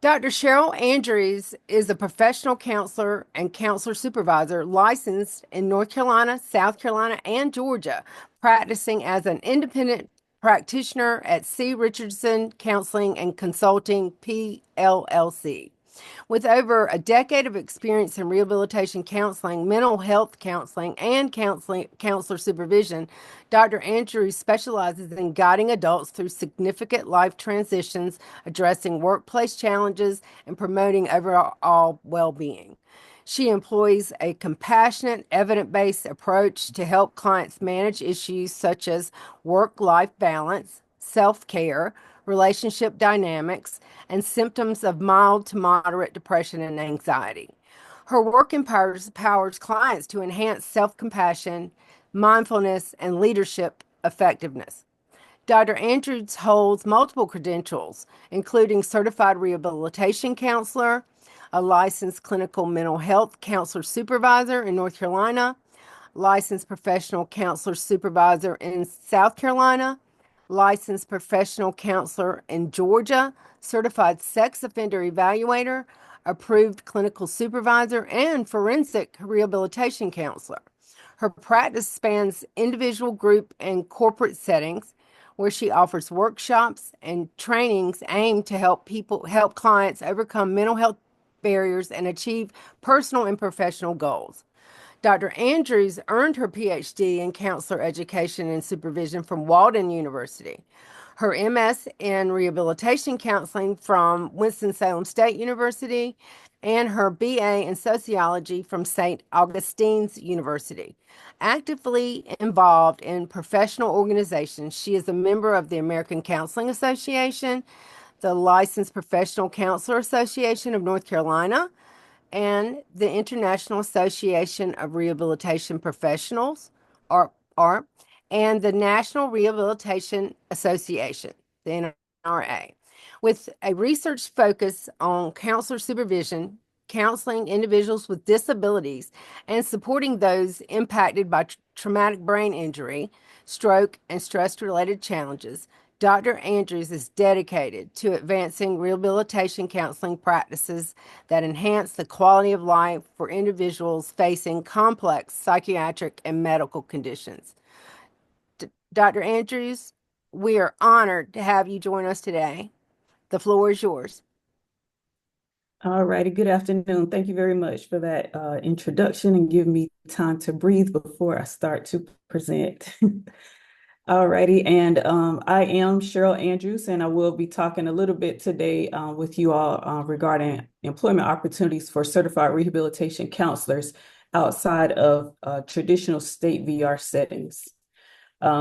Dr. Cheryl Andrews is a professional counselor and counselor supervisor licensed in North Carolina, South Carolina, and Georgia, practicing as an independent practitioner at C. Richardson Counseling and Consulting, PLLC. With over a decade of experience in rehabilitation counseling, mental health counseling, and counselor supervision, Dr. Andrews specializes in guiding adults through significant life transitions, addressing workplace challenges, and promoting overall well-being. She employs a compassionate, evidence-based approach to help clients manage issues such as work-life balance, self-care, relationship dynamics, and symptoms of mild to moderate depression and anxiety. Her work empowers clients to enhance self-compassion, mindfulness, and leadership effectiveness. Dr. Andrews holds multiple credentials, including certified rehabilitation counselor, a licensed clinical mental health counselor supervisor in North Carolina, licensed professional counselor supervisor in South Carolina, licensed professional counselor in Georgia, certified sex offender evaluator, approved clinical supervisor, and forensic rehabilitation counselor. Her practice spans individual, group, and corporate settings where she offers workshops and trainings aimed to help clients overcome mental health barriers and achieve personal and professional goals. Dr. Andrews earned her Ph.D. in counselor education and supervision from Walden University, her MS in rehabilitation counseling from Winston-Salem State University, and her BA in sociology from St. Augustine's University. Actively involved in professional organizations, she is a member of the American Counseling Association, the Licensed Professional Counselor Association of North Carolina, and the International Association of Rehabilitation Professionals, ARP, and the National Rehabilitation Association, the NRA, with a research focus on counselor supervision, counseling individuals with disabilities, and supporting those impacted by traumatic brain injury, stroke, and stress-related challenges. Dr. Andrews is dedicated to advancing rehabilitation counseling practices that enhance the quality of life for individuals facing complex psychiatric and medical conditions. Dr. Andrews, we are honored to have you join us today. The floor is yours. All righty, good afternoon. Thank you very much for that introduction and giving me time to breathe before I start to present. All righty, and I am Cheryl Andrews, and I will be talking a little bit today with you all regarding employment opportunities for certified rehabilitation counselors outside of traditional state VR settings.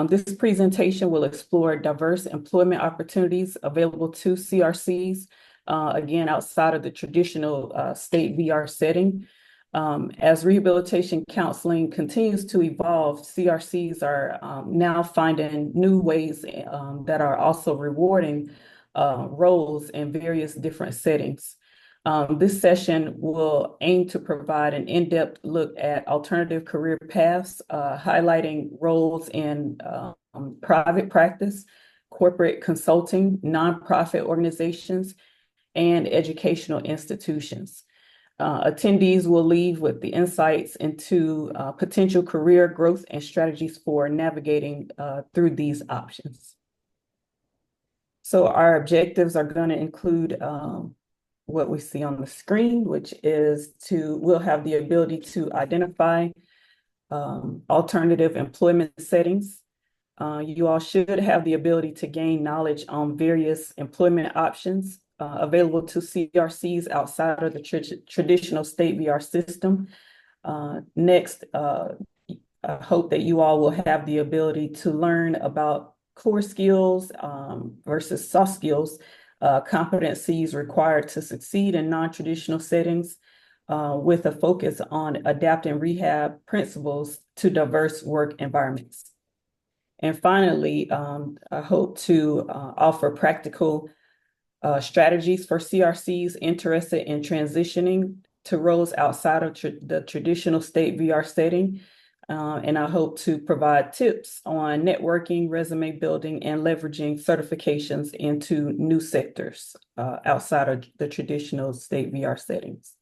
This presentation will explore diverse employment opportunities available to CRCs, again, outside of the traditional state VR setting. As rehabilitation counseling continues to evolve, CRCs are now finding new ways that are also rewarding roles in various different settings. This session will aim to provide an in-depth look at alternative career paths, highlighting roles in private practice, corporate consulting, nonprofit organizations, and educational institutions. Attendees will leave with the insights into potential career growth and strategies for navigating through these options. So our objectives are going to include what we see on the screen, which is we'll have the ability to identify alternative employment settings. You all should have the ability to gain knowledge on various employment options available to CRCs outside of the traditional state VR system. Next, I hope that you all will have the ability to learn about core skills versus soft skills, competencies required to succeed in non-traditional settings, with a focus on adapting rehab principles to diverse work environments. And finally, I hope to offer practical strategies for CRCs interested in transitioning to roles outside of the traditional state VR setting, and I hope to provide tips on networking, resume building, and leveraging certifications into new sectors outside of the traditional state VR settings.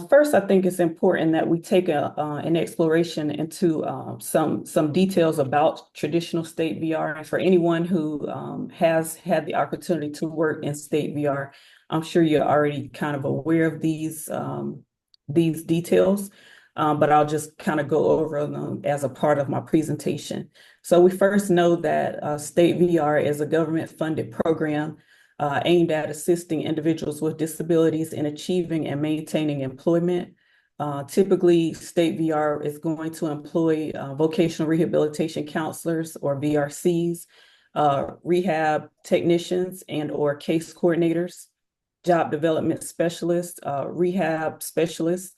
First, I think it's important that we take an exploration into some details about traditional state VR. And for anyone who has had the opportunity to work in state VR, I'm sure you're already kind of aware of these details, but I'll just kind of go over them as a part of my presentation. So we first know that state VR is a government-funded program aimed at assisting individuals with disabilities in achieving and maintaining employment. Typically, state VR is going to employ vocational rehabilitation counselors or VRCs, rehab technicians and or case coordinators, job development specialists, rehab specialists,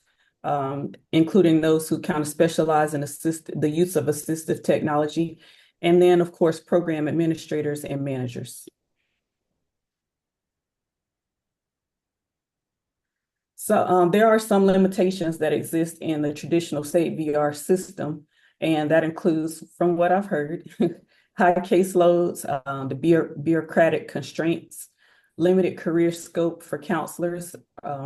including those who kind of specialize in the use of assistive technology, and then, of course, program administrators and managers. So there are some limitations that exist in the traditional state VR system, and that includes, from what I've heard, high caseloads, the bureaucratic constraints, limited career scope for counselors,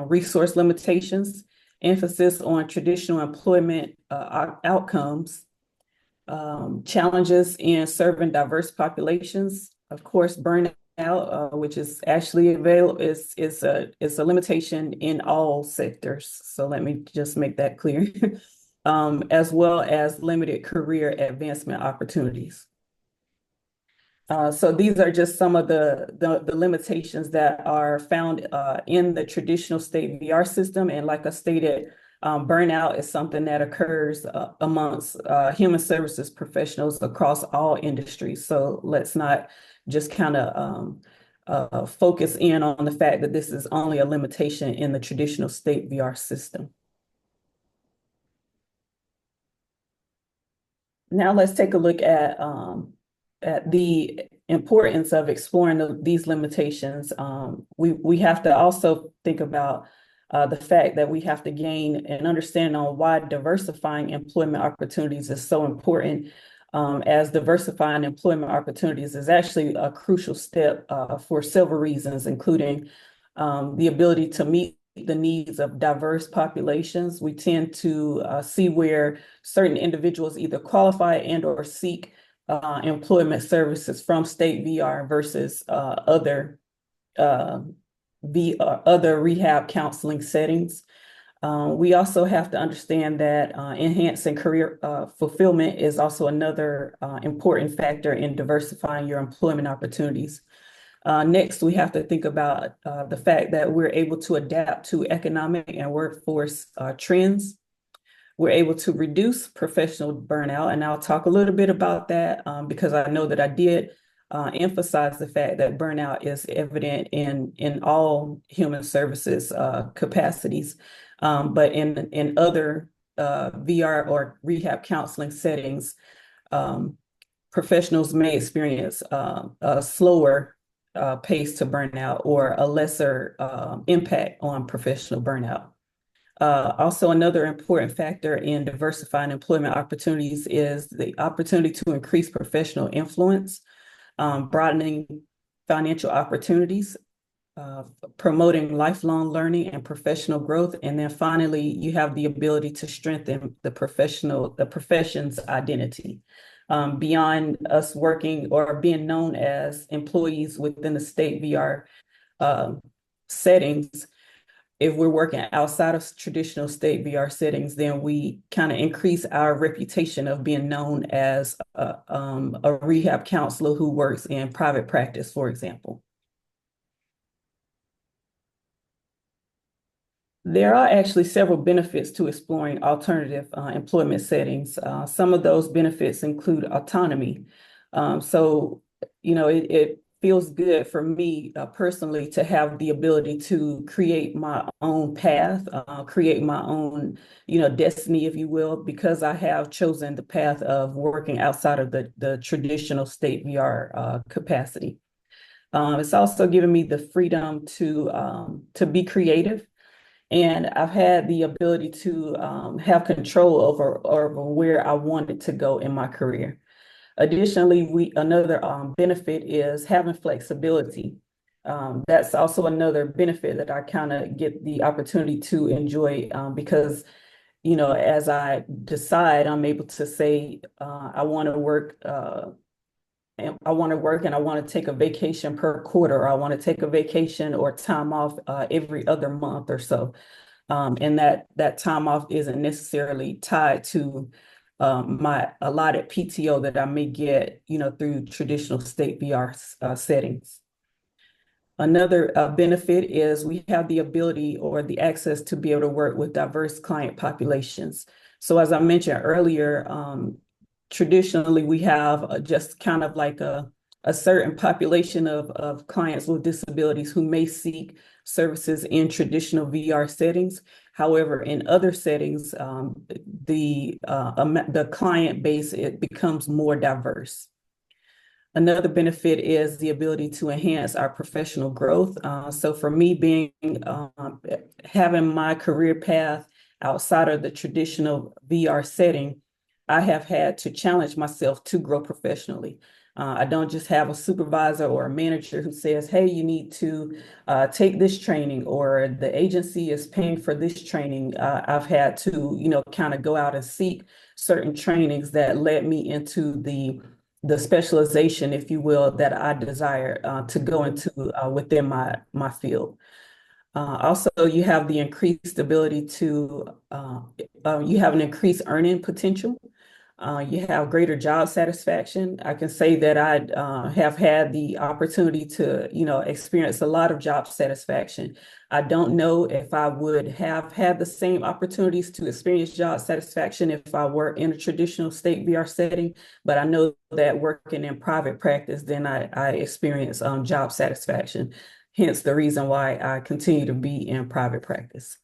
resource limitations, emphasis on traditional employment outcomes, challenges in serving diverse populations, of course, burnout, which is actually available, is a limitation in all sectors. So let me just make that clear, as well as limited career advancement opportunities. So these are just some of the limitations that are found in the traditional state VR system. And like I stated, burnout is something that occurs amongst human services professionals across all industries. So let's not just kind of focus in on the fact that this is only a limitation in the traditional state VR system. Now let's take a look at the importance of exploring these limitations. We have to also think about the fact that we have to gain an understanding on why diversifying employment opportunities is so important, as diversifying employment opportunities is actually a crucial step for several reasons, including the ability to meet the needs of diverse populations. We tend to see where certain individuals either qualify and or seek employment services from state VR versus other rehab counseling settings. We also have to understand that enhancing career fulfillment is also another important factor in diversifying your employment opportunities. Next, we have to think about the fact that we're able to adapt to economic and workforce trends. We're able to reduce professional burnout, and I'll talk a little bit about that because I know that I did emphasize the fact that burnout is evident in all human services capacities, but in other VR or rehab counseling settings, professionals may experience a slower pace to burnout or a lesser impact on professional burnout. Also, another important factor in diversifying employment opportunities is the opportunity to increase professional influence, broadening financial opportunities, promoting lifelong learning and professional growth. And then finally, you have the ability to strengthen the profession's identity. Beyond us working or being known as employees within the state VR settings, if we're working outside of traditional state VR settings, then we kind of increase our reputation of being known as a rehab counselor who works in private practice, for example. There are actually several benefits to exploring alternative employment settings. Some of those benefits include autonomy. So, it feels good for me personally to have the ability to create my own path, create my own, destiny, if you will, because I have chosen the path of working outside of the traditional state VR capacity. It's also given me the freedom to be creative, and I've had the ability to have control over where I wanted to go in my career. Additionally, another benefit is having flexibility. That's also another benefit that I kind of get the opportunity to enjoy because, as I decide, I'm able to say I want to work. And I want to work and I want to take a vacation per quarter, or I want to take a vacation or time off every other month or so. And that time off isn't necessarily tied to my allotted PTO that I may get, through traditional state VR settings. Another benefit is we have the ability or the access to be able to work with diverse client populations. So as I mentioned earlier, traditionally we have just kind of like a certain population of clients with disabilities who may seek services in traditional VR settings. However, in other settings, the client base, it becomes more diverse. Another benefit is the ability to enhance our professional growth. So for me, having my career path outside of the traditional VR setting, I have had to challenge myself to grow professionally. I don't just have a supervisor or a manager who says, hey, you need to take this training, or the agency is paying for this training. I've had to, kind of go out and seek certain trainings that led me into the specialization, if you will, that I desire to go into within my field. Also, you have the increased ability you have an increased earning potential. You have greater job satisfaction. I can say that I have had the opportunity to, experience a lot of job satisfaction. I don't know if I would have had the same opportunities to experience job satisfaction if I were in a traditional state VR setting, but I know that working in private practice, then I experience job satisfaction. Hence the reason why I continue to be in private practice.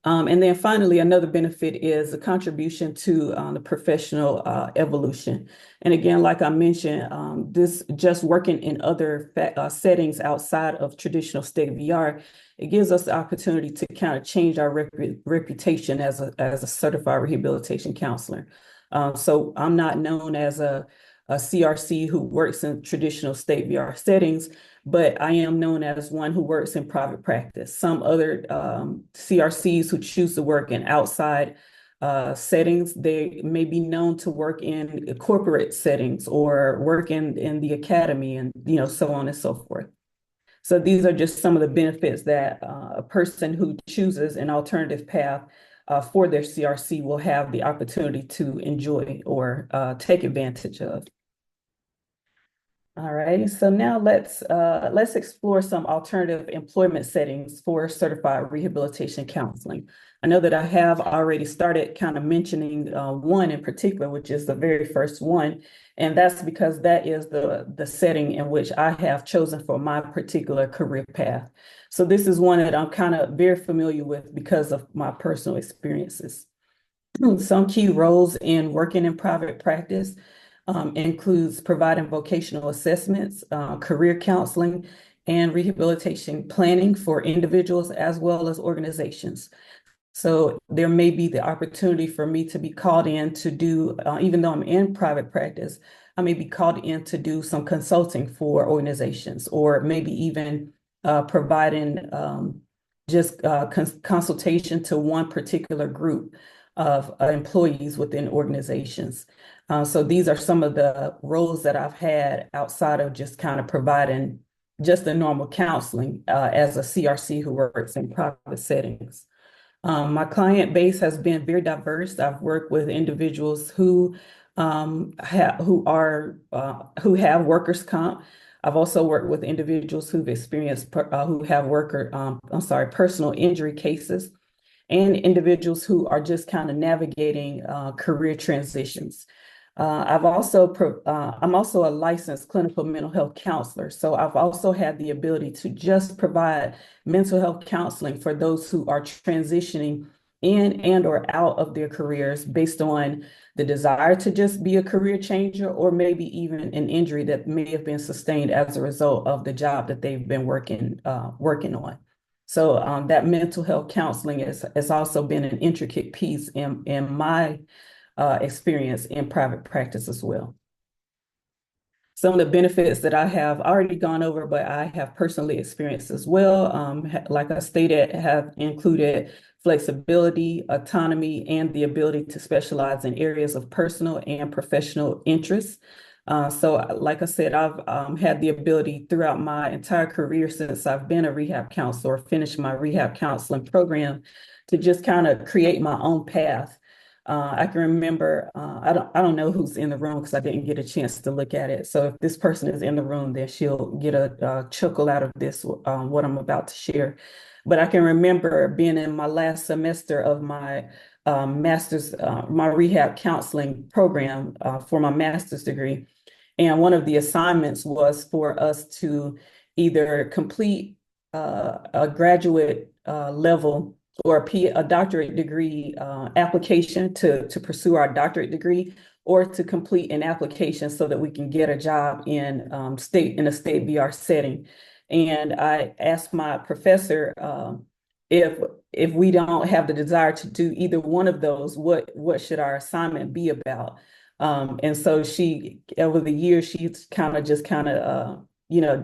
And then finally, another benefit is the contribution to the professional evolution. And again, like I mentioned, this just working in other settings outside of traditional state VR, it gives us the opportunity to kind of change our reputation as a certified rehabilitation counselor. So I'm not known as a CRC who works in traditional state VR settings, but I am known as one who works in private practice. Some other CRCs who choose to work in outside settings, they may be known to work in corporate settings or work in the academy, and so on and so forth. So these are just some of the benefits that a person who chooses an alternative path for their CRC will have the opportunity to enjoy or take advantage of. All right, so now let's explore some alternative employment settings for certified rehabilitation counseling. I know that I have already started kind of mentioning one in particular, which is the very first one, and that's because that is the setting in which I have chosen for my particular career path. So this is one that I'm kind of very familiar with because of my personal experiences. Some key roles in working in private practice includes providing vocational assessments, career counseling, and rehabilitation planning for individuals as well as organizations. So there may be the opportunity for me to be called in to do, even though I'm in private practice, I may be called in to do some consulting for organizations, or maybe even providing just consultation to one particular group of employees within organizations. So these are some of the roles that I've had outside of just kind of providing just the normal counseling as a CRC who works in private settings. My client base has been very diverse. I've worked with individuals who have workers' comp. I've also worked with individuals who've experienced who have personal injury cases, and individuals who are just kind of navigating career transitions. I'm also a licensed clinical mental health counselor. So I've also had the ability to just provide mental health counseling for those who are transitioning in and or out of their careers based on the desire to just be a career changer, or maybe even an injury that may have been sustained as a result of the job that they've been working on. So that mental health counseling has also been an intricate piece in my experience in private practice as well. Some of the benefits that I have already gone over, but I have personally experienced as well, like I stated, have included flexibility, autonomy, and the ability to specialize in areas of personal and professional interest. So like I said, I've had the ability throughout my entire career since I've been a rehab counselor, finished my rehab counseling program, to just kind of create my own path. I can remember, I don't know who's in the room because I didn't get a chance to look at it. So if this person is in the room, then she'll get a chuckle out of this, what I'm about to share. But I can remember being in my last semester of my master's, my rehab counseling program for my master's degree. And one of the assignments was for us to either complete a graduate level or a doctorate degree application to pursue our doctorate degree, or to complete an application so that we can get a job in a state VR setting. And I asked my professor if if we don't have the desire to do either one of those, what should our assignment be about? And so she, over the years, she's kind of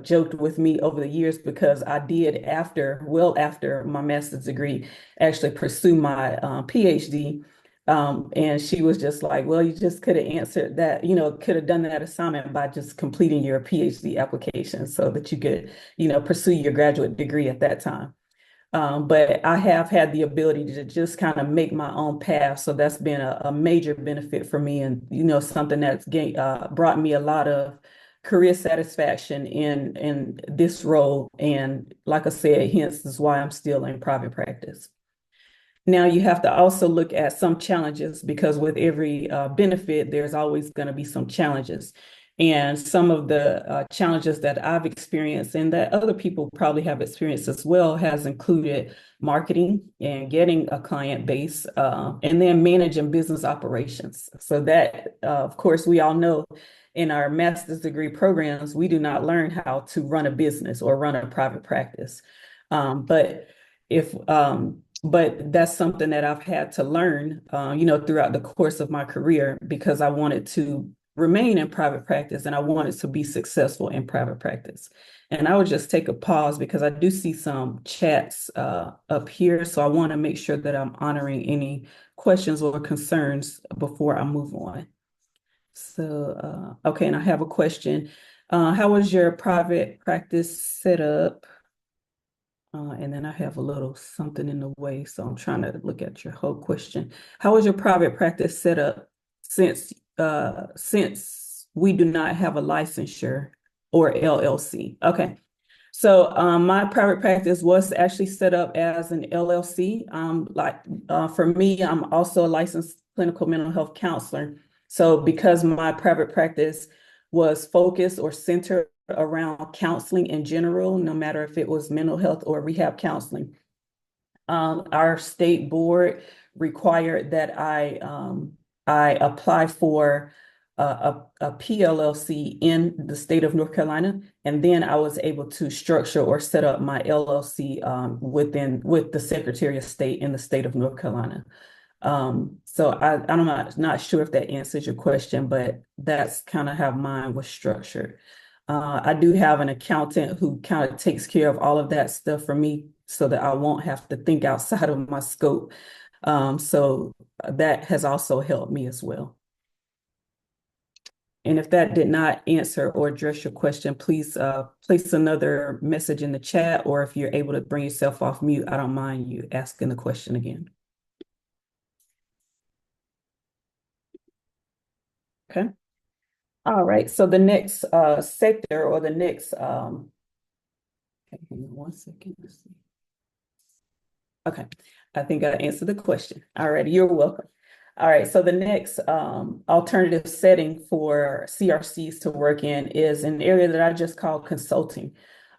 joked with me over the years, because I did after my master's degree, actually pursue my PhD. And she was just like, well, you just could have answered that, could have done that assignment by just completing your PhD application so that you could, pursue your graduate degree at that time. But I have had the ability to just kind of make my own path. So that's been a major benefit for me, and, something that's brought me a lot of career satisfaction in this role. And like I said, hence is why I'm still in private practice. Now, you have to also look at some challenges, because with every benefit, there's always going to be some challenges. And some of the challenges that I've experienced and that other people probably have experienced as well has included marketing and getting a client base, and then managing business operations. So that, of course, we all know in our master's degree programs, we do not learn how to run a business or run a private practice. But if but that's something that I've had to learn, throughout the course of my career, because I wanted to remain in private practice and I wanted to be successful in private practice. And I would just take a pause because I do see some chats up here. So I want to make sure that I'm honoring any questions or concerns before I move on. So, okay, and I have a question. How was your private practice set up? And then I have a little something in the way, so I'm trying to look at your whole question. How is your private practice set up since we do not have a licensure or LLC? Okay. So my private practice was actually set up as an LLC. For me, I'm also a licensed clinical mental health counselor. So because my private practice was focused or centered around counseling in general, no matter if it was mental health or rehab counseling, our state board required that I apply for a PLLC in the state of North Carolina, and then I was able to structure or set up my LLC with the Secretary of State in the state of North Carolina. So I'm not sure if that answers your question, but that's kind of how mine was structured. I do have an accountant who kind of takes care of all of that stuff for me so that I won't have to think outside of my scope. So that has also helped me as well. And if that did not answer or address your question, please place another message in the chat, or if you're able to bring yourself off mute, I don't mind you asking the question again. Okay. All right. So the next sector, or the next, okay, give me 1 second. Let's see. Okay. I think I answered the question. All right. You're welcome. All right. So the next alternative setting for CRCs to work in is an area that I just call consulting.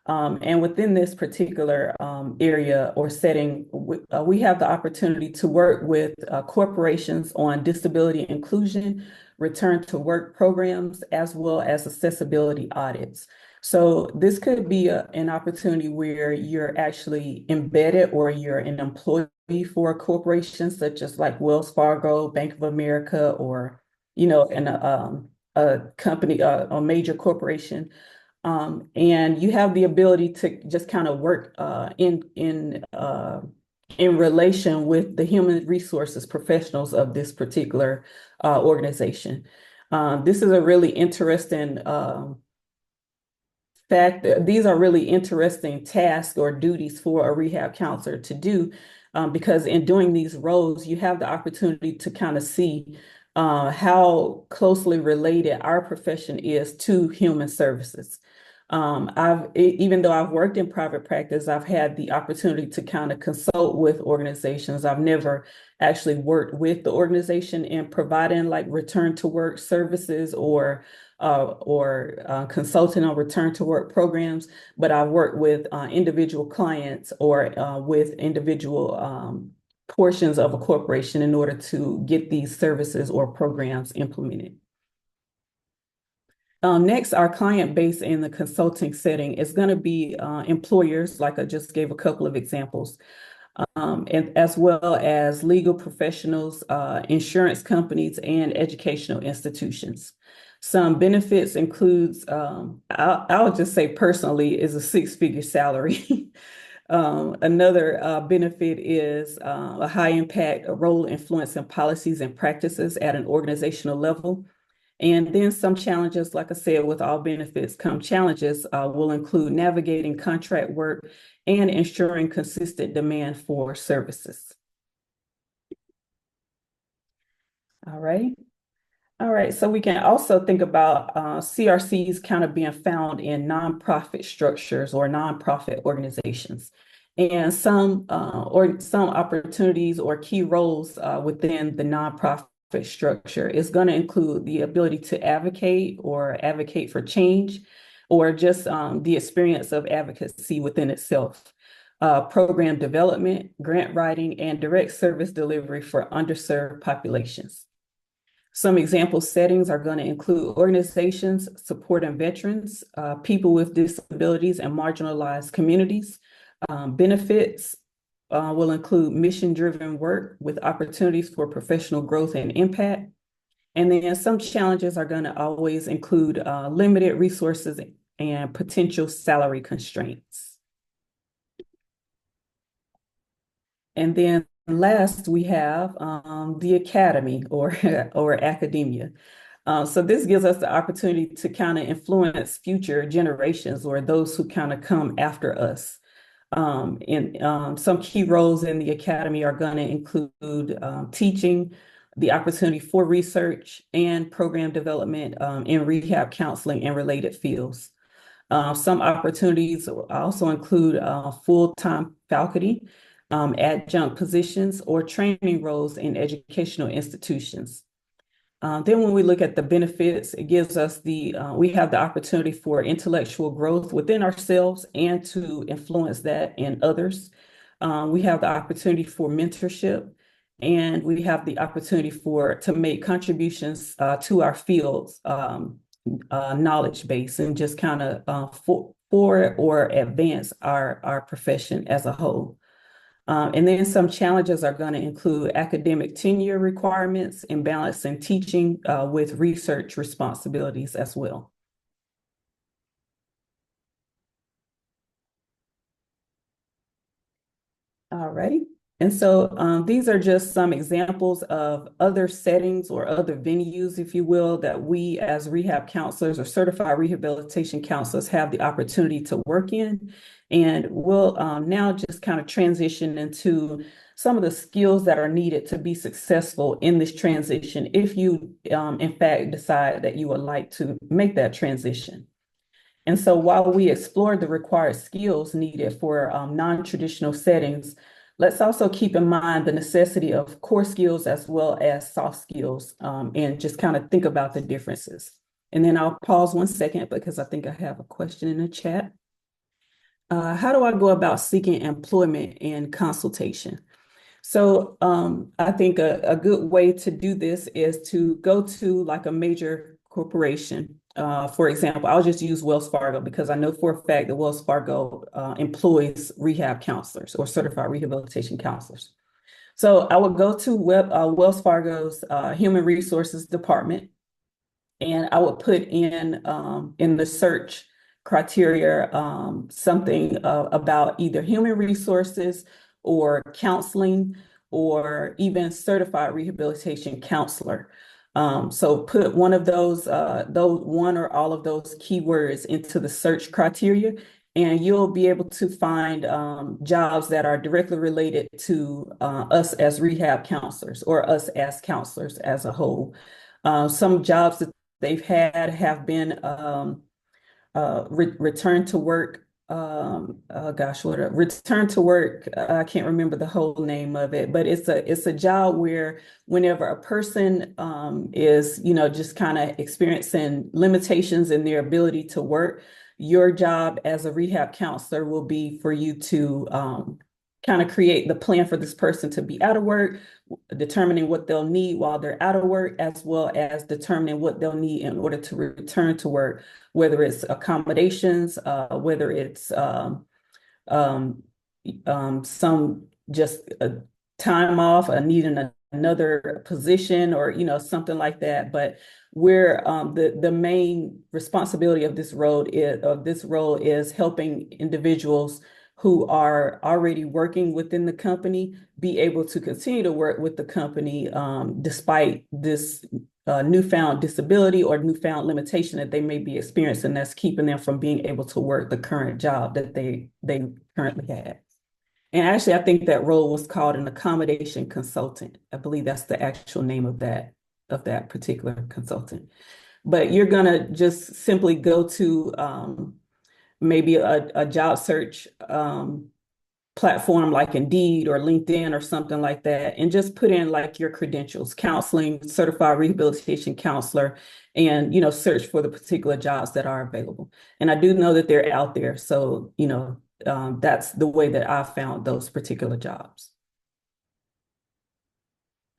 And within this particular area or setting, we have the opportunity to work with corporations on disability inclusion, return to work programs, as well as accessibility audits. So this could be an opportunity where you're actually embedded or you're an employee for a corporation such as like Wells Fargo, Bank of America, or, a company, a major corporation. And you have the ability to just kind of work in relation with the human resources professionals of this particular organization. This is a really interesting fact. These are really interesting tasks or duties for a rehab counselor to do, because in doing these roles, you have the opportunity to kind of see how closely related our profession is to human services. Even though I've worked in private practice, I've had the opportunity to kind of consult with organizations. I've never actually worked with the organization in providing like return to work services or consulting on return to work programs, but I've worked with individual clients or with individual portions of a corporation in order to get these services or programs implemented. Next, our client base in the consulting setting is going to be employers, like I just gave a couple of examples, and as well as legal professionals, insurance companies, and educational institutions. Some benefits includes, I'll just say personally, is a six-figure salary. Another benefit is a high impact role influencing policies and practices at an organizational level. And then some challenges, like I said, with all benefits come challenges, will include navigating contract work and ensuring consistent demand for services. All right. All right. So we can also think about CRCs kind of being found in nonprofit structures or nonprofit organizations. And some opportunities or key roles within the nonprofit structure is going to include the ability to advocate or advocate for change, or just the experience of advocacy within itself, program development, grant writing, and direct service delivery for underserved populations. Some example settings are going to include organizations supporting veterans, people with disabilities, and marginalized communities. Benefits will include mission-driven work with opportunities for professional growth and impact. And then some challenges are going to always include limited resources and potential salary constraints. And then last, we have the academy or academia. So this gives us the opportunity to kind of influence future generations or those who kind of come after us. Some key roles in the academy are going to include teaching, the opportunity for research, and program development in rehab counseling and related fields. Some opportunities also include full-time faculty, adjunct positions, or training roles in educational institutions. Then when we look at the benefits, it gives us we have the opportunity for intellectual growth within ourselves and to influence that in others. We have the opportunity for mentorship, and we have the opportunity to make contributions to our fields knowledge base, and just kind of for or advance our profession as a whole. And then some challenges are going to include academic tenure requirements and balancing teaching with research responsibilities as well. All righty. And so these are just some examples of other settings or other venues, if you will, that we as rehab counselors or certified rehabilitation counselors have the opportunity to work in. And we'll now just kind of transition into some of the skills that are needed to be successful in this transition, if you, in fact, decide that you would like to make that transition. And so while we explore the required skills needed for non-traditional settings, let's also keep in mind the necessity of core skills as well as soft skills, and just kind of think about the differences. And then I'll pause 1 second because I think I have a question in the chat. How do I go about seeking employment and consultation? So I think a good way to do this is to go to like a major corporation. For example, I'll just use Wells Fargo because I know for a fact that Wells Fargo employs rehab counselors or certified rehabilitation counselors. So I would go to Wells Fargo's Human Resources Department, and I would put in the search criteria something about either human resources or counseling or even certified rehabilitation counselor. So put one of those one or all of those keywords into the search criteria, and you'll be able to find jobs that are directly related to us as rehab counselors or us as counselors as a whole. Some jobs that they've had have been return to work. Return to work. I can't remember the whole name of it, but it's a job where whenever a person is, just kind of experiencing limitations in their ability to work, your job as a rehab counselor will be for you to kind of create the plan for this person to be out of work, determining what they'll need while they're out of work, as well as determining what they'll need in order to return to work, whether it's accommodations, whether it's um, some just time off, needing another position, or something like that. But where the main responsibility of this role is helping individuals who are already working within the company be able to continue to work with the company despite this newfound disability or newfound limitation that they may be experiencing that's keeping them from being able to work the current job that they currently have. And actually, I think that role was called an accommodation consultant. I believe that's the actual name of that particular consultant. But you're gonna just simply go to maybe a job search platform like Indeed or LinkedIn or something like that, and just put in like your credentials, counseling, certified rehabilitation counselor, and search for the particular jobs that are available. And I do know that they're out there, so that's the way that I found those particular jobs.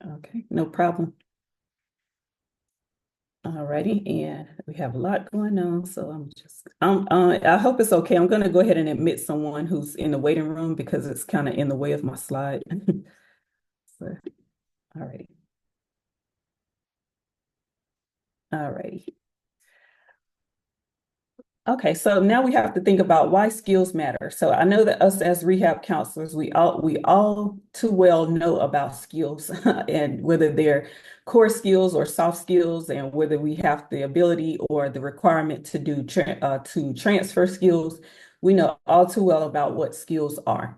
Okay, no problem. Alrighty, and we have a lot going on, so I hope it's okay. I'm going to go ahead and admit someone who's in the waiting room because it's kind of in the way of my slide. So, alrighty, alrighty. Okay, so now we have to think about why skills matter. So I know that us as rehab counselors, we all too well know about skills and whether they're core skills or soft skills, and whether we have the ability or the requirement to transfer skills. We know all too well about what skills are.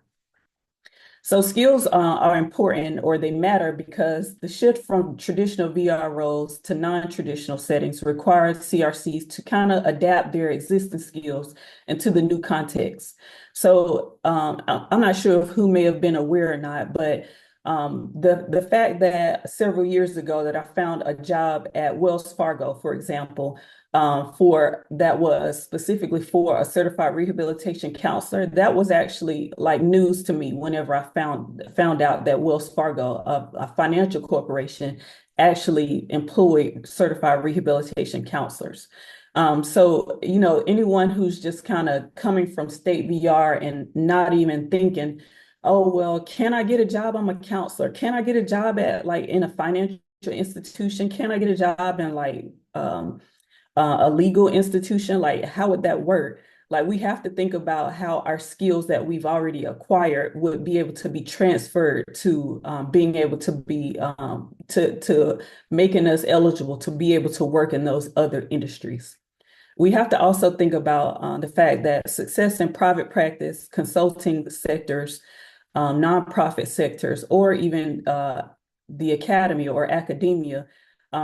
So skills are important, or they matter, because the shift from traditional VR roles to non-traditional settings requires CRCs to kind of adapt their existing skills into the new context. So I'm not sure if who may have been aware or not, but the fact that several years ago that I found a job at Wells Fargo, for example, for that was specifically for a certified rehabilitation counselor. That was actually like news to me whenever I found out that Wells Fargo, a financial corporation, actually employed certified rehabilitation counselors. So, anyone who's just kind of coming from state VR and not even thinking, oh, well, can I get a job? I'm a counselor. Can I get a job at like in a financial institution? Can I get a job in like a legal institution? Like, how would that work? Like, we have to think about how our skills that we've already acquired would be able to be transferred to being able to be to making us eligible to be able to work in those other industries. We have to also think about the fact that success in private practice, consulting sectors, nonprofit sectors, or even the academy or academia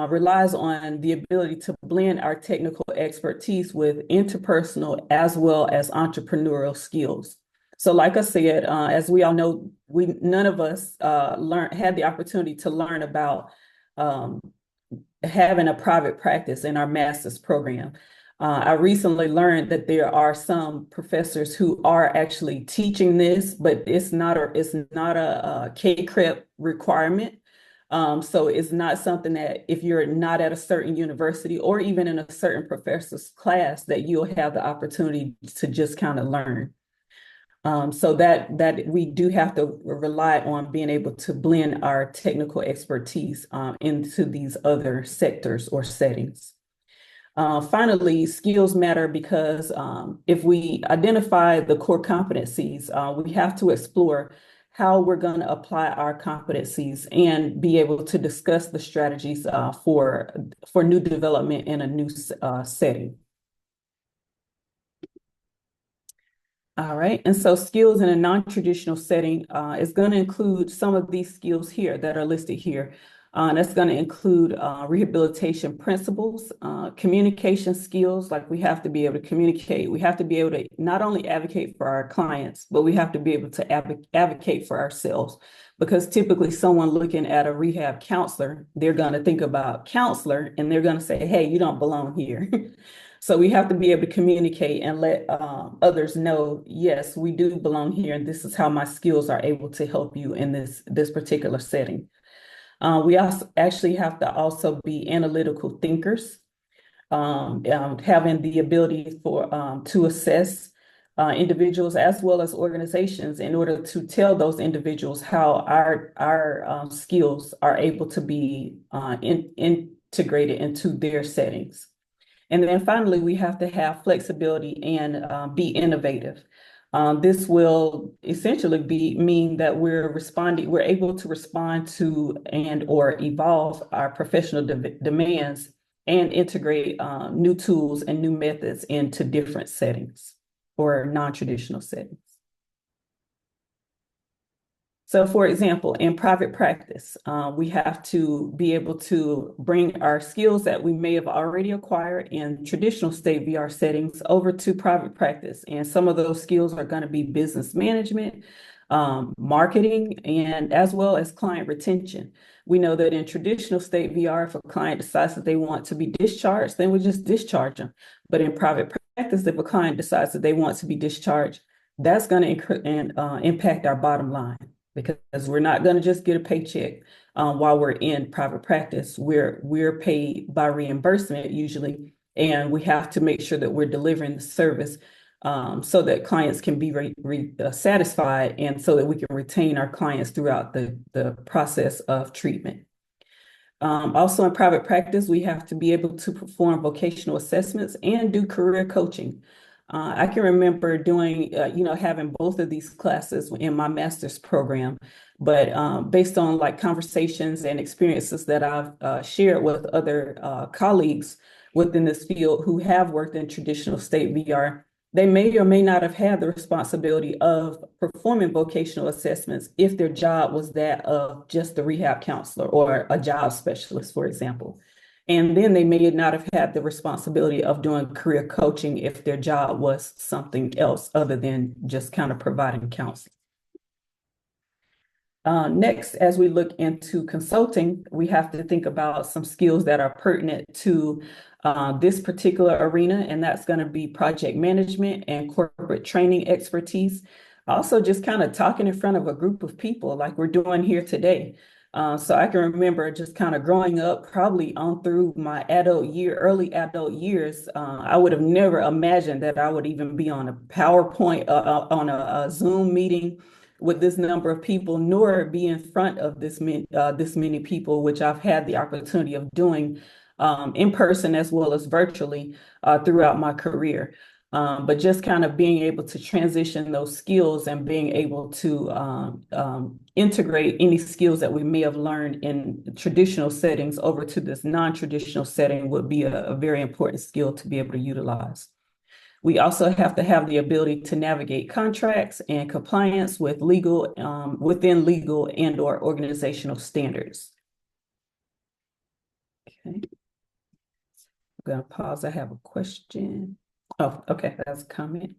relies on the ability to blend our technical expertise with interpersonal as well as entrepreneurial skills. So, like I said, as we all know, none of us had the opportunity to learn about um, having a private practice in our master's program. I recently learned that there are some professors who are actually teaching this, but it's not a K-CREP requirement. So it's not something that if you're not at a certain university or even in a certain professor's class that you'll have the opportunity to just kind of learn. So that we do have to rely on being able to blend our technical expertise into these other sectors or settings. Finally, skills matter because if we identify the core competencies, we have to explore how we're going to apply our competencies and be able to discuss the strategies for new development in a new setting. All right, and so skills in a non-traditional setting is going to include some of these skills here that are listed here. That's going to include rehabilitation principles, communication skills, like we have to be able to communicate. We have to be able to not only advocate for our clients, but we have to be able to advocate for ourselves. Because typically someone looking at a rehab counselor, they're going to think about counselor and they're going to say, hey, you don't belong here. So we have to be able to communicate and let others know, yes, we do belong here, and this is how my skills are able to help you in this particular setting. We also actually have to also be analytical thinkers, having the ability to assess individuals as well as organizations in order to tell those individuals how our skills are able to be integrated into their settings. And then finally, we have to have flexibility and be innovative. This will essentially mean that we're able to respond to and or evolve our professional demands and integrate new tools and new methods into different settings or non-traditional settings. So for example, in private practice, we have to be able to bring our skills that we may have already acquired in traditional state VR settings over to private practice. And some of those skills are going to be business management, marketing, and as well as client retention. We know that in traditional state VR, if a client decides that they want to be discharged, then we just discharge them. But in private practice, if a client decides that they want to be discharged, that's going to impact our bottom line, because we're not going to just get a paycheck while we're in private practice. We're paid by reimbursement usually, and we have to make sure that we're delivering the service so that clients can be satisfied, and so that we can retain our clients throughout the process of treatment. Also in private practice, we have to be able to perform vocational assessments and do career coaching. I can remember doing, having both of these classes in my master's program, but based on like conversations and experiences that I've shared with other colleagues within this field who have worked in traditional state VR, they may or may not have had the responsibility of performing vocational assessments if their job was that of just the rehab counselor or a job specialist, for example. And then they may not have had the responsibility of doing career coaching if their job was something else other than just kind of providing counseling. Next, as we look into consulting, we have to think about some skills that are pertinent to this particular arena, and that's going to be project management and corporate training expertise. Also, just kind of talking in front of a group of people like we're doing here today. So I can remember just kind of growing up, probably on through my early adult years, I would have never imagined that I would even be on a PowerPoint, on a Zoom meeting with this number of people, nor be in front of this many people, which I've had the opportunity of doing in person as well as virtually throughout my career. But just kind of being able to transition those skills and being able to integrate any skills that we may have learned in traditional settings over to this non-traditional setting would be a very important skill to be able to utilize. We also have to have the ability to navigate contracts and compliance with within legal and or organizational standards. Okay. I'm going to pause. I have a question. Oh, okay, that's a comment.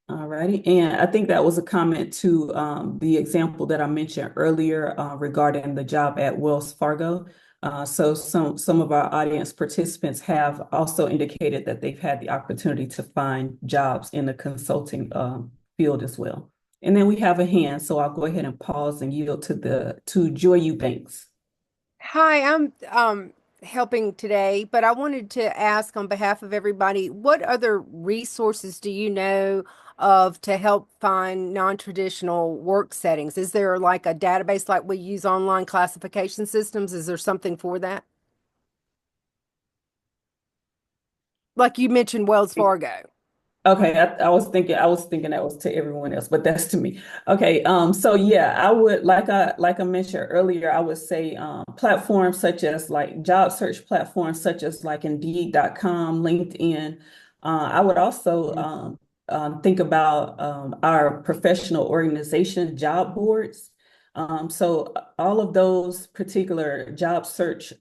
All righty. And I think that was a comment to the example that I mentioned earlier regarding the job at Wells Fargo. So some of our audience participants have also indicated that they've had the opportunity to find jobs in the consulting field as well. And then we have a hand, so I'll go ahead and pause and yield to Joy Eubanks. Hi, I'm helping today, but I wanted to ask on behalf of everybody, what other resources do you know of to help find non-traditional work settings? Is there like a database like we use online classification systems? Is there something for that? Like you mentioned Wells Fargo. Okay, I was thinking that was to everyone else, but that's to me. Okay, so yeah, I would like I mentioned earlier, I would say platforms such as like job search platforms such as like Indeed.com, LinkedIn. I would also think about our professional organization job boards. So all of those particular job search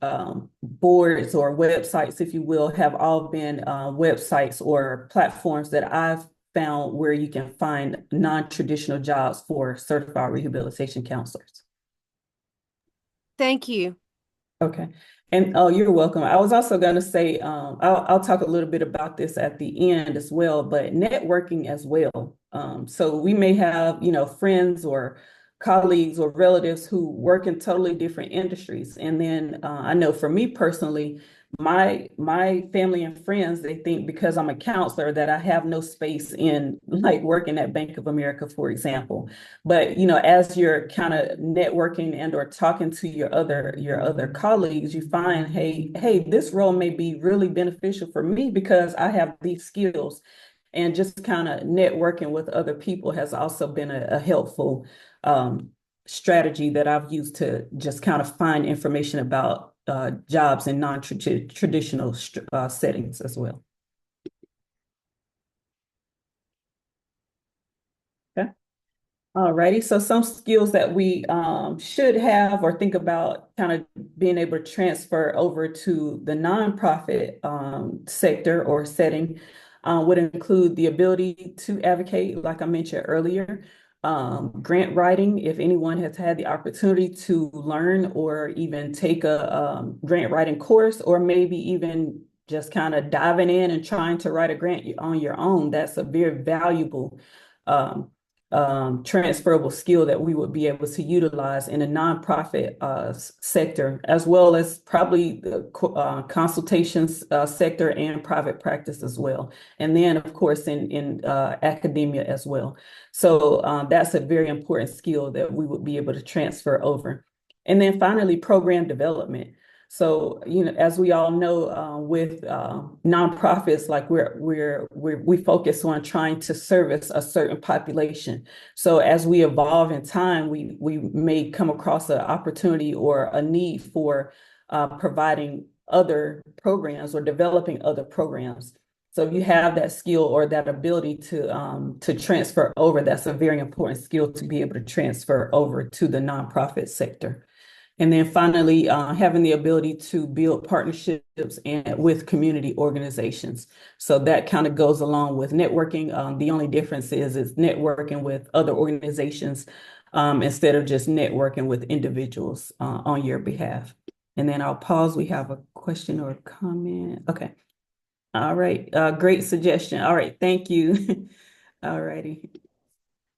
boards or websites, if you will, have all been websites or platforms that I've found where you can find non-traditional jobs for certified rehabilitation counselors. Thank you. Okay. And oh, you're welcome. I was also going to say, I'll talk a little bit about this at the end as well, but networking as well. So we may have, friends or colleagues or relatives who work in totally different industries. And then I know for me personally, my family and friends, they think because I'm a counselor that I have no space in like working at Bank of America, for example. But as you're kind of networking and or talking to your other colleagues, you find, hey, this role may be really beneficial for me because I have these skills. And just kind of networking with other people has also been a helpful strategy that I've used to just kind of find information about jobs in non-traditional settings as well. Okay. Alrighty, so some skills that we should have or think about kind of being able to transfer over to the nonprofit sector or setting would include the ability to advocate, like I mentioned earlier, grant writing, if anyone has had the opportunity to learn or even take a grant writing course, or maybe even just kind of diving in and trying to write a grant on your own, that's a very valuable um, transferable skill that we would be able to utilize in a nonprofit sector, as well as probably the consultations sector and private practice as well. And then, of course, in academia as well. So that's a very important skill that we would be able to transfer over. And then finally, program development. So, as we all know, with nonprofits, like we focus on trying to service a certain population. So as we evolve in time, we may come across an opportunity or a need for providing other programs or developing other programs. So if you have that skill or that ability to transfer over, that's a very important skill to be able to transfer over to the nonprofit sector. And then finally, having the ability to build partnerships with community organizations. So that kind of goes along with networking. The only difference is it's networking with other organizations instead of just networking with individuals on your behalf. And then I'll pause. We have a question or a comment. Okay. All right. Great suggestion. All right. Thank you. All righty.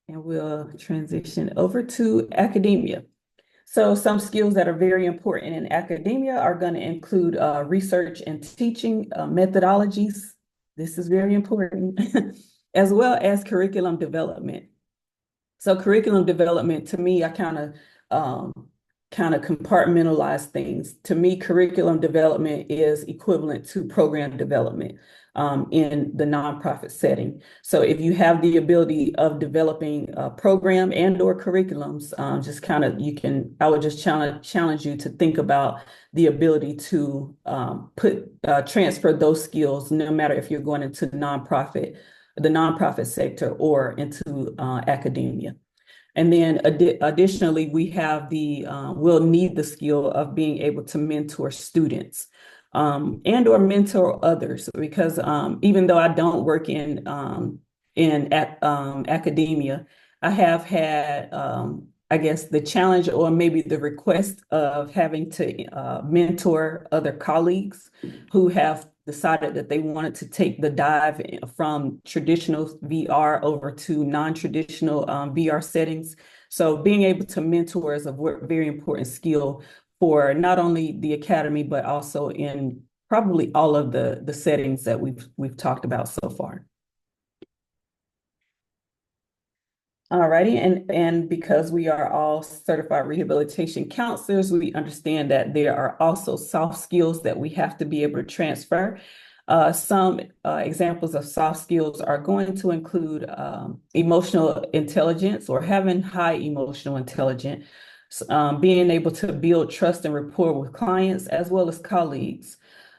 And we'll transition over to academia. So some skills that are very important in academia are going to include research and teaching methodologies. This is very important, as well as curriculum development. So curriculum development, to me, I kind of compartmentalize things. To me, curriculum development is equivalent to program development in the nonprofit setting. So if you have the ability of developing a program and or curriculums, just kind of I would just challenge you to think about the ability to transfer those skills, no matter if you're going into the nonprofit sector or into academia. And then additionally, we'll need the skill of being able to mentor students and or mentor others, because even though I don't work in academia, I have had I guess, the challenge or maybe the request of having to mentor other colleagues who have decided that they wanted to take the dive from traditional VR over to non-traditional VR settings. So being able to mentor is a very important skill for not only the academy, but also in probably all of the settings that we've talked about so far. Alrighty, and because we are all certified rehabilitation counselors, we understand that there are also soft skills that we have to be able to transfer. Some examples of soft skills are going to include emotional intelligence or having high emotional intelligence, being able to build trust and rapport with clients as well as colleagues.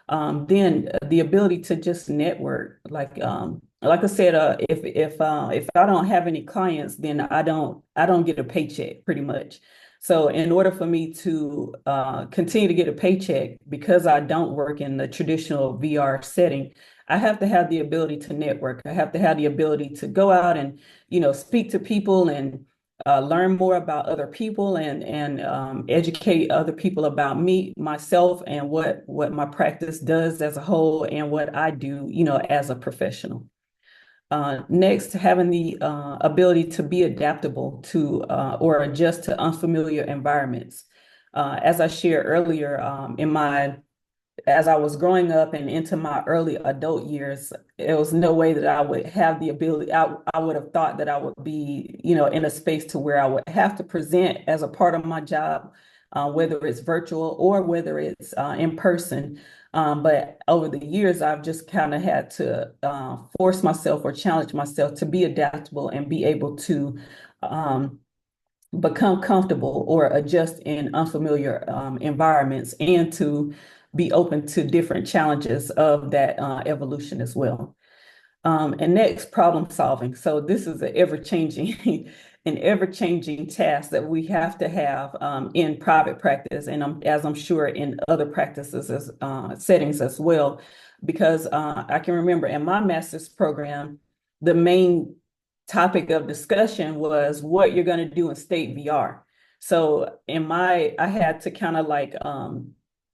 Then the ability to just network, like I said, if I don't have any clients, then I don't get a paycheck pretty much. So in order for me to continue to get a paycheck, because I don't work in the traditional VR setting, I have to have the ability to network. I have to have the ability to go out and speak to people and learn more about other people and educate other people about myself, and what my practice does as a whole and what I do, as a professional. Next, having the ability to be adaptable to or adjust to unfamiliar environments. As I shared earlier, as I was growing up and into my early adult years, there was no way that I would have the ability. I would have thought that I would be, in a space to where I would have to present as a part of my job, whether it's virtual or whether it's in person. But over the years, I've just kind of had to force myself or challenge myself to be adaptable and be able to become comfortable or adjust in unfamiliar environments, and to be open to different challenges of that evolution as well. And next, problem solving. So this is an ever-changing an ever-changing task that we have to have in private practice, and as I'm sure in other practices as settings as well, because I can remember in my master's program, the main topic of discussion was what you're going to do in state VR. So I had to kind of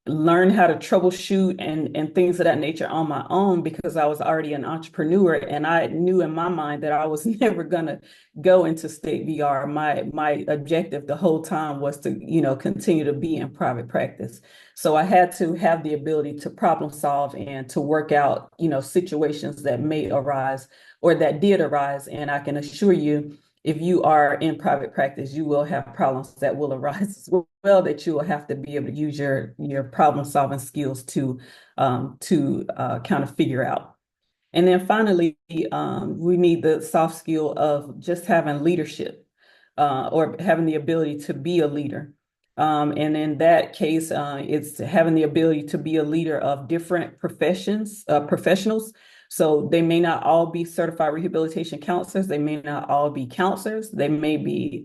learn how to troubleshoot and things of that nature on my own, because I was already an entrepreneur and I knew in my mind that I was never gonna go into state VR. My objective the whole time was to, continue to be in private practice. So I had to have the ability to problem solve and to work out, situations that may arise or that did arise. And I can assure you, if you are in private practice, you will have problems that will arise as well, that you will have to be able to use your problem solving skills to kind of figure out. And then finally, we need the soft skill of just having leadership, or having the ability to be a leader. And in that case, it's having the ability to be a leader of different professionals. So they may not all be certified rehabilitation counselors. They may not all be counselors. They may be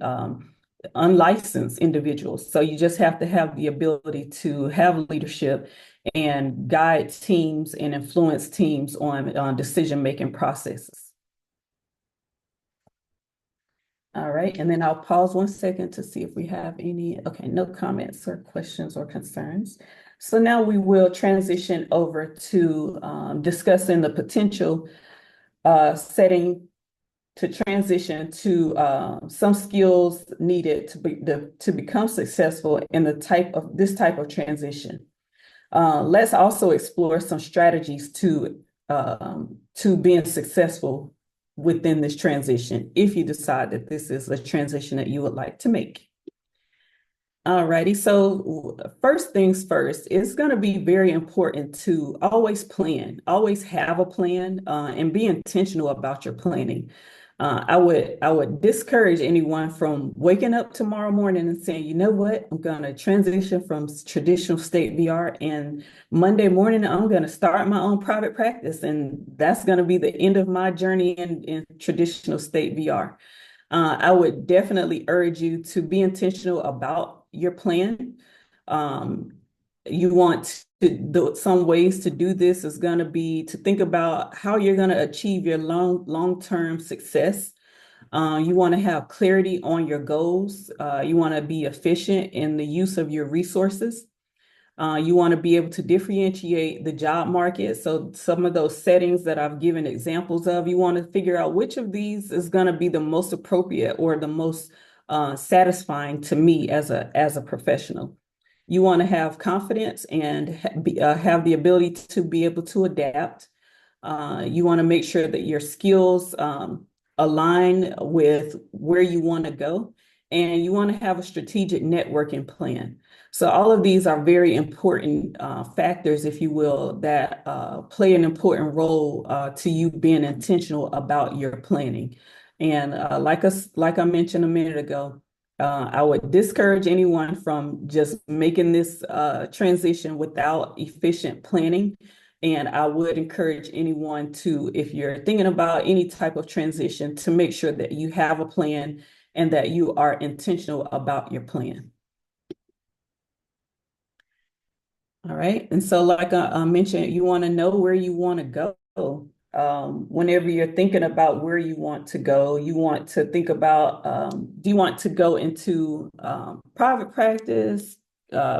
unlicensed individuals. So you just have to have the ability to have leadership and guide teams and influence teams on decision-making processes. All right, and then I'll pause 1 second to see if we have any, okay, no comments or questions or concerns. So now we will transition over to discussing the potential setting to transition to some skills needed to become successful in this type of transition. Let's also explore some strategies to being successful within this transition, if you decide that this is a transition that you would like to make. Alrighty, so first things first, it's going to be very important to always plan, always have a plan, and be intentional about your planning. I would discourage anyone from waking up tomorrow morning and saying, you know what, I'm going to transition from traditional state VR, and Monday morning I'm going to start my own private practice, and that's going to be the end of my journey in traditional state VR. I would definitely urge you to be intentional about your plan. You want some ways to do this is going to be to think about how you're going to achieve your long-term success. You want to have clarity on your goals. You want to be efficient in the use of your resources. You want to be able to differentiate the job market. So some of those settings that I've given examples of, you want to figure out which of these is going to be the most appropriate or the most satisfying to me as a professional. You want to have confidence and have the ability to be able to adapt. You want to make sure that your skills align with where you want to go, and you want to have a strategic networking plan. So all of these are very important factors, if you will, that play an important role to you being intentional about your planning. And like I mentioned a minute ago, I would discourage anyone from just making this transition without efficient planning. And I would encourage anyone to, if you're thinking about any type of transition, to make sure that you have a plan and that you are intentional about your plan. All right. And so, like I mentioned, you want to know where you want to go. Whenever you're thinking about where you want to go, you want to think about, do you want to go into private practice,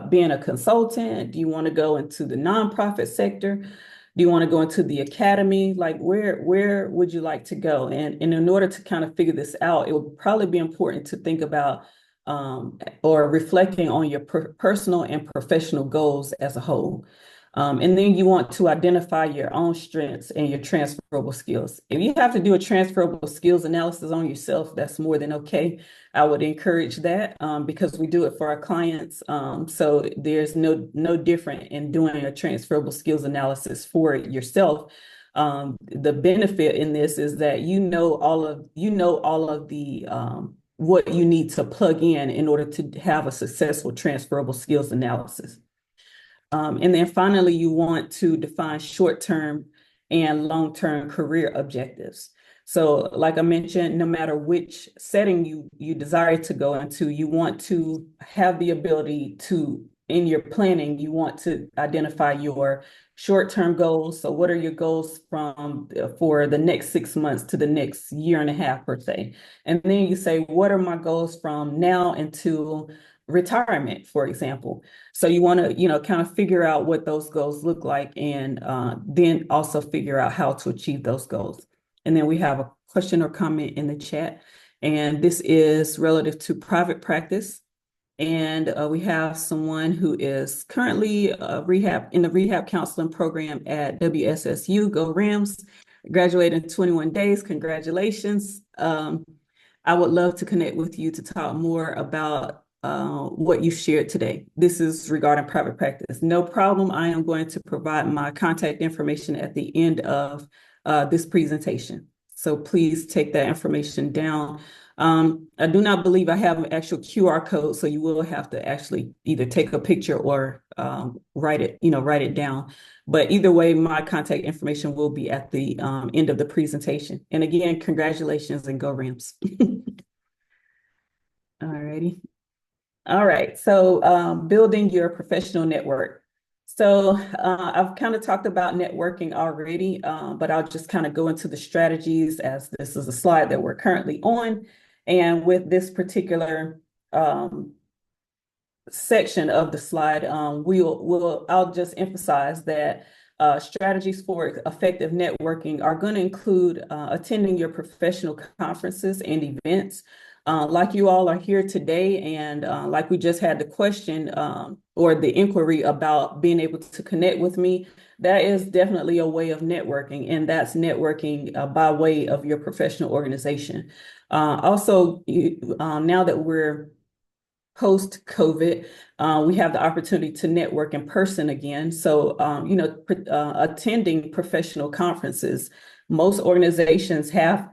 being a consultant? Do you want to go into the nonprofit sector? Do you want to go into the academy? Like where would you like to go? And in order to kind of figure this out, it would probably be important to think about or reflecting on your personal and professional goals as a whole. And then you want to identify your own strengths and your transferable skills. If you have to do a transferable skills analysis on yourself, that's more than okay. I would encourage that because we do it for our clients. So there's no different in doing a transferable skills analysis for yourself. The benefit in this is that you know all of the what you need to plug in order to have a successful transferable skills analysis. And then finally, you want to define short-term and long-term career objectives. So like I mentioned, no matter which setting you desire to go into, you want to have the ability to, in your planning, you want to identify your short-term goals. So what are your goals for the next 6 months to the next year and a half, per se? And then you say, what are my goals from now until retirement, for example? So you want to, kind of figure out what those goals look like, and then also figure out how to achieve those goals. And then we have a question or comment in the chat, and this is relative to private practice. And we have someone who is currently in the rehab counseling program at WSSU. Go Rams! Graduated in 21 days. Congratulations. I would love to connect with you to talk more about what you shared today. This is regarding private practice. No problem. I am going to provide my contact information at the end of this presentation. So please take that information down. I do not believe I have an actual QR code, so you will have to actually either take a picture or write it down. But either way, my contact information will be at the end of the presentation. And again, congratulations and go Rams. All righty. All right, so building your professional network. So I've kind of talked about networking already, but I'll just kind of go into the strategies, as this is a slide that we're currently on. And with this particular section of the slide, I'll just emphasize that strategies for effective networking are going to include attending your professional conferences and events. Like you all are here today, and like we just had the question or the inquiry about being able to connect with me, that is definitely a way of networking, and that's networking by way of your professional organization. Also, now that we're post-COVID, we have the opportunity to network in person again. So, attending professional conferences, most organizations have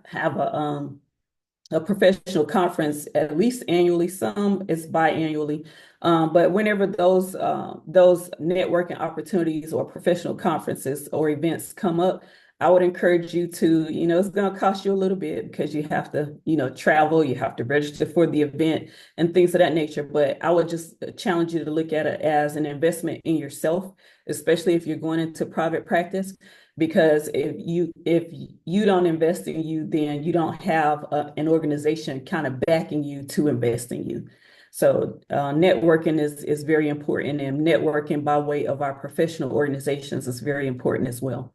a professional conference at least annually. Some is biannually, but whenever those networking opportunities or professional conferences or events come up, I would encourage you to, it's going to cost you a little bit because you have to, travel, you have to register for the event and things of that nature. But I would just challenge you to look at it as an investment in yourself, especially if you're going into private practice, because if you don't invest in you, then you don't have an organization kind of backing you to invest in you. So networking is very important, and networking by way of our professional organizations is very important as well.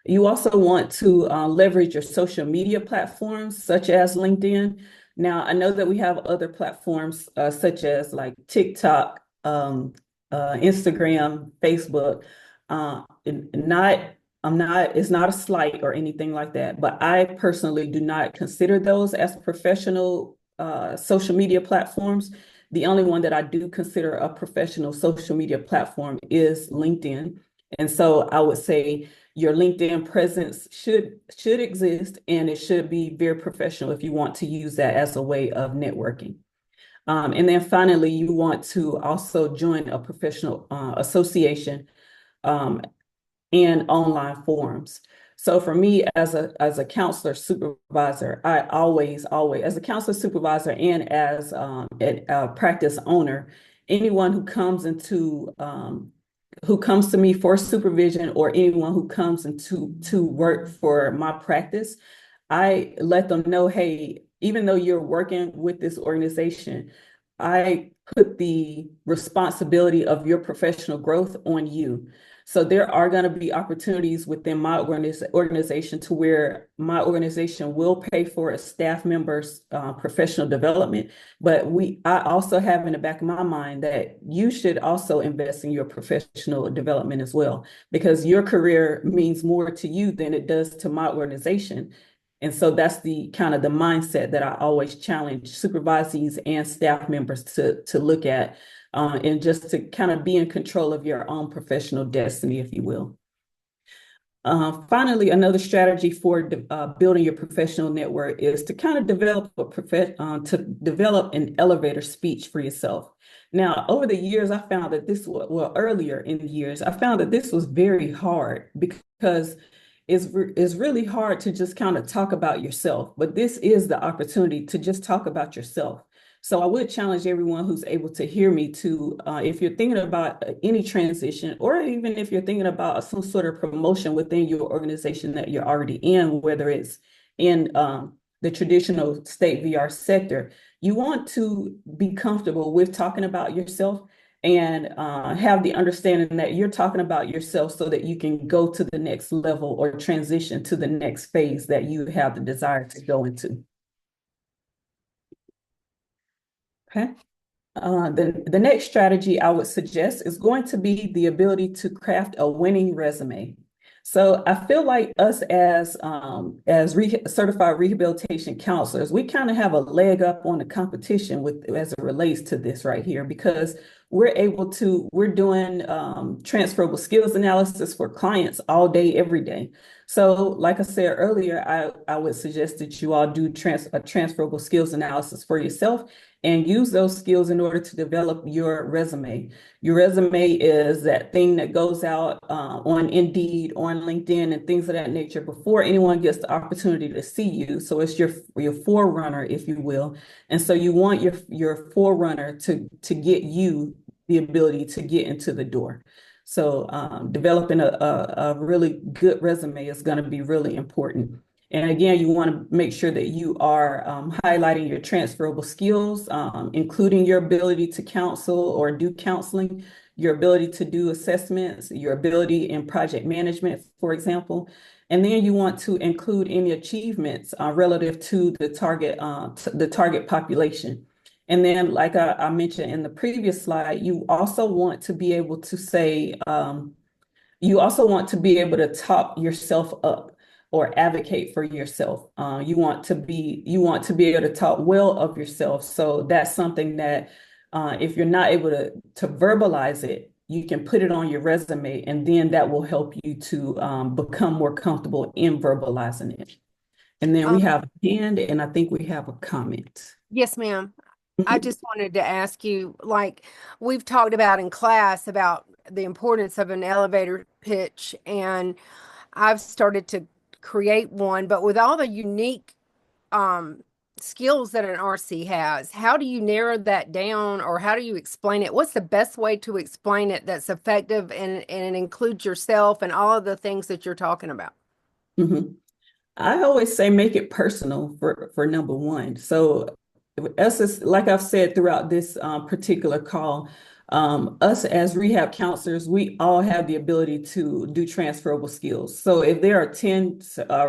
You also want to leverage your social media platforms, such as LinkedIn. Now, I know that we have other platforms such as like TikTok, Instagram, Facebook. Not, it's not a slight or anything like that, but I personally do not consider those as professional social media platforms. The only one that I do consider a professional social media platform is LinkedIn. And so I would say your LinkedIn presence should exist, and it should be very professional if you want to use that as a way of networking. And then finally, you want to also join a professional association um, and online forums. So for me, as a counselor supervisor, I always as a counselor supervisor and as a practice owner, anyone who comes to me for supervision, or anyone who comes into to work for my practice, I let them know, hey, even though you're working with this organization, I put the responsibility of your professional growth on you. So there are going to be opportunities within my organization to where my organization will pay for a staff member's professional development. But I also have in the back of my mind that you should also invest in your professional development as well, because your career means more to you than it does to my organization. And so that's the kind of the mindset that I always challenge supervisees and staff members to look at, and just to kind of be in control of your own professional destiny, if you will. Finally, another strategy for building your professional network is to kind of develop an elevator speech for yourself. Now, over the years, I found that earlier in the years, I found that this was very hard, because it's really hard to just kind of talk about yourself, but this is the opportunity to just talk about yourself. So I would challenge everyone who's able to hear me to, if you're thinking about any transition, or even if you're thinking about some sort of promotion within your organization that you're already in, whether it's in the traditional state VR sector, you want to be comfortable with talking about yourself, and have the understanding that you're talking about yourself so that you can go to the next level or transition to the next phase that you have the desire to go into. Okay. The next strategy I would suggest is going to be the ability to craft a winning resume. So I feel like us as certified rehabilitation counselors, we kind of have a leg up on the competition as it relates to this right here, because we're doing transferable skills analysis for clients all day, every day. So like I said earlier, I would suggest that you all do a transferable skills analysis for yourself, and use those skills in order to develop your resume. Your resume is that thing that goes out on Indeed, on LinkedIn, and things of that nature before anyone gets the opportunity to see you. So it's your forerunner, if you will. And so you want your forerunner to get you the ability to get into the door. So developing a really good resume is going to be really important. And again, you want to make sure that you are highlighting your transferable skills, including your ability to counsel or do counseling, your ability to do assessments, your ability in project management, for example. And then you want to include any achievements relative to the target population. And then, like I mentioned in the previous slide, you also want to be able to say, you also want to be able to top yourself up or advocate for yourself. You want to be able to talk well of yourself. So that's something that if you're not able to verbalize it, you can put it on your resume, and then that will help you to become more comfortable in verbalizing it. And then we have a hand, and I think we have a comment. Yes, ma'am. I just wanted to ask you, like we've talked about in class about the importance of an elevator pitch, and I've started to create one, but with all the unique skills that an RC has. How do you narrow that down, or how do you explain it? What's the best way to explain it that's effective and includes yourself and all of the things that you're talking about? Mhm. I always say make it personal for number one. So us as like I've said throughout this particular call, us as rehab counselors, we all have the ability to do transferable skills. So if there are 10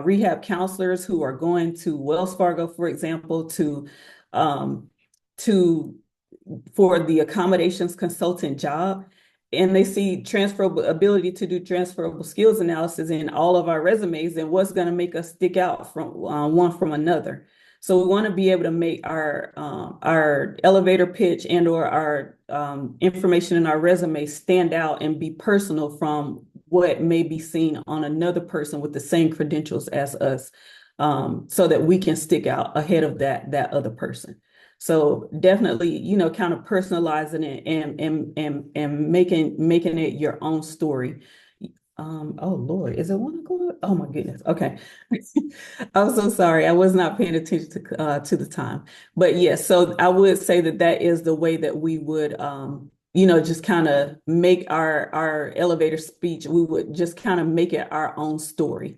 rehab counselors who are going to Wells Fargo, for example, um, to for the accommodations consultant job, and they see transferable ability to do transferable skills analysis in all of our resumes, and what's going to make us stick out from one from another. So we want to be able to make our elevator pitch and or our information in our resume stand out and be personal from what may be seen on another person with the same credentials as us, so that we can stick out ahead of that other person. So definitely, kind of personalizing it and making it your own story. Oh Lord, is it one o'clock? Oh my goodness. Okay. I'm so sorry. I was not paying attention to the time. But yes, so I would say that is the way that we would just kind of make our elevator speech. We would just kind of make it our own story.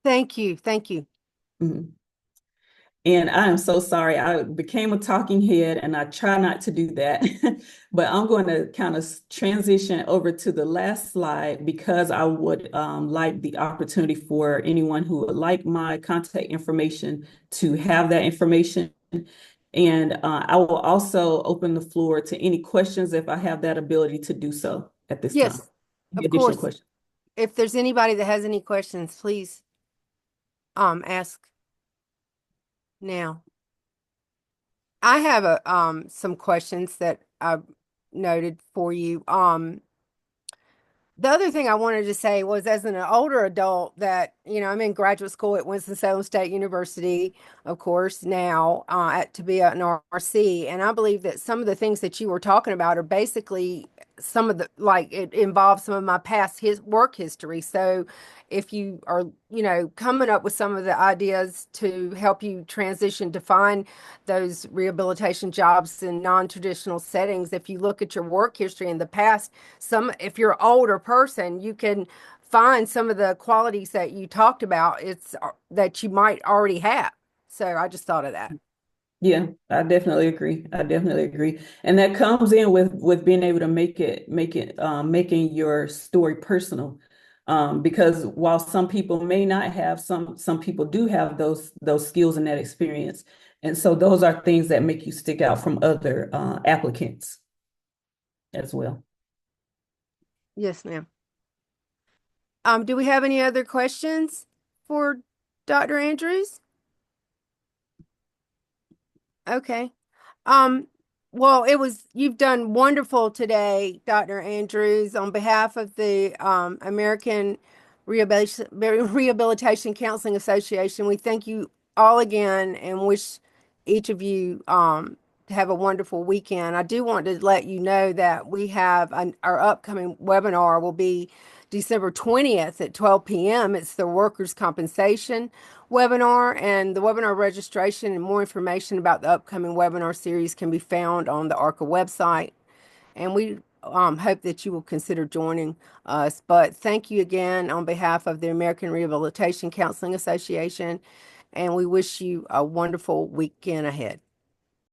Thank you. Thank you. Mhm. And I am so sorry. I became a talking head and I try not to do that. But I'm going to kind of transition over to the last slide because I would like the opportunity for anyone who would like my contact information to have that information. And I will also open the floor to any questions if I have that ability to do so at this time. Yes, Any of additional course. questions? If there's anybody that has any questions, please ask now. I have some questions that I've noted for you. The other thing I wanted to say was, as an older adult, that, I'm in graduate school at Winston-Salem State University, of course, now to be an RC. And I believe that some of the things that you were talking about are basically some of the, like, it involves some of my past work history. So if you are, coming up with some of the ideas to help you transition to find those rehabilitation jobs in non-traditional settings, if you look at your work history in the past, if you're an older person, you can find some of the qualities that you talked about, it's that you might already have. So I just thought of that. Yeah, I definitely agree. I definitely agree. And that comes in with being able to make it making your story personal. Because while some people may not have, some people do have those skills and that experience. And so those are things that make you stick out from other applicants as well. Yes, ma'am. Do we have any other questions for Dr. Andrews? Okay. Um, well, you've done wonderful today, Dr. Andrews. On behalf of the American Rehabilitation Counseling Association, we thank you all again and wish each of you to have a wonderful weekend. I do want to let you know that we have our upcoming webinar will be December 20th at 12 p.m. It's the workers' compensation webinar, and the webinar registration and more information about the upcoming webinar series can be found on the ARCA website. And we hope that you will consider joining us. But thank you again on behalf of the American Rehabilitation Counseling Association, and we wish you a wonderful weekend ahead.